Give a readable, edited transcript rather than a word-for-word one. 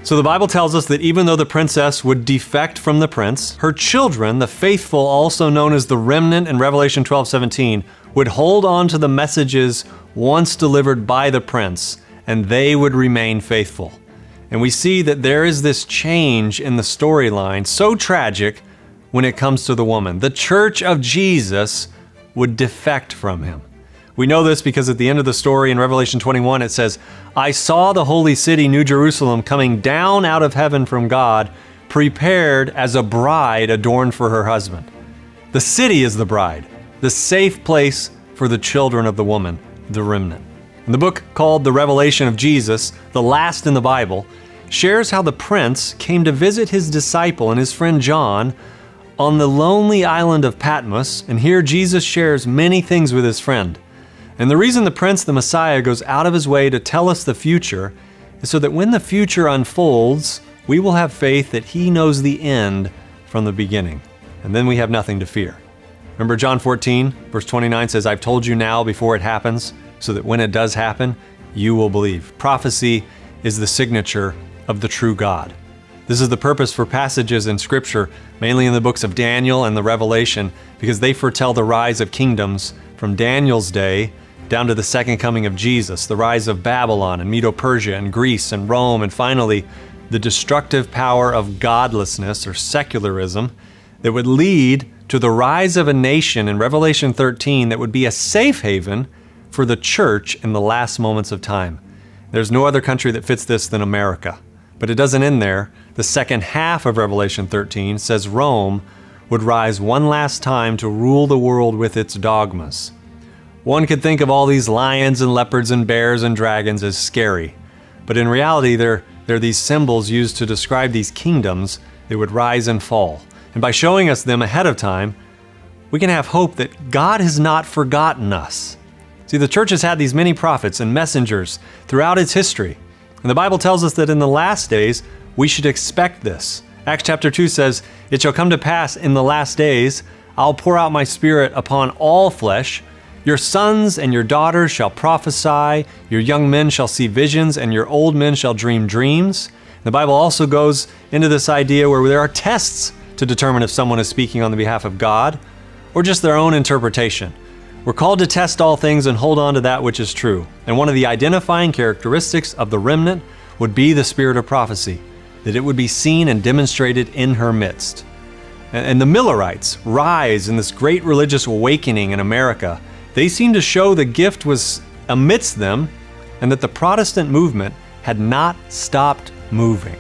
So the Bible tells us that even though the princess would defect from the prince, her children, the faithful, also known as the remnant in Revelation 12:17, would hold on to the messages once delivered by the prince, and they would remain faithful. And we see that there is this change in the storyline, so tragic when it comes to the woman. The church of Jesus would defect from him. We know this because at the end of the story in Revelation 21, it says, "I saw the holy city, New Jerusalem, coming down out of heaven from God, prepared as a bride adorned for her husband." The city is the bride, the safe place for the children of the woman, the remnant. And the book called The Revelation of Jesus, the last in the Bible, shares how the prince came to visit his disciple and his friend John on the lonely island of Patmos, and here Jesus shares many things with his friend. And the reason the Prince, the Messiah, goes out of his way to tell us the future is so that when the future unfolds, we will have faith that he knows the end from the beginning. And then we have nothing to fear. Remember John 14, verse 29 says, "I've told you now before it happens, so that when it does happen, you will believe." Prophecy is the signature of the true God. This is the purpose for passages in Scripture, mainly in the books of Daniel and the Revelation, because they foretell the rise of kingdoms from Daniel's day down to the second coming of Jesus, the rise of Babylon and Medo-Persia and Greece and Rome, and finally, the destructive power of godlessness or secularism that would lead to the rise of a nation in Revelation 13 that would be a safe haven for the church in the last moments of time. There's no other country that fits this than America. But it doesn't end there. The second half of Revelation 13 says Rome would rise one last time to rule the world with its dogmas. One could think of all these lions and leopards and bears and dragons as scary, but in reality they're these symbols used to describe these kingdoms that would rise and fall. And by showing us them ahead of time, we can have hope that God has not forgotten us. See, the church has had these many prophets and messengers throughout its history, and the Bible tells us that in the last days we should expect this. Acts chapter 2 says, "It shall come to pass in the last days, I'll pour out my spirit upon all flesh. Your sons and your daughters shall prophesy, your young men shall see visions, and your old men shall dream dreams." The Bible also goes into this idea where there are tests to determine if someone is speaking on the behalf of God or just their own interpretation. We're called to test all things and hold on to that which is true. And one of the identifying characteristics of the remnant would be the spirit of prophecy, that it would be seen and demonstrated in her midst. And the Millerites rise in this great religious awakening in America. They seem to show the gift was amidst them and that the Protestant movement had not stopped moving.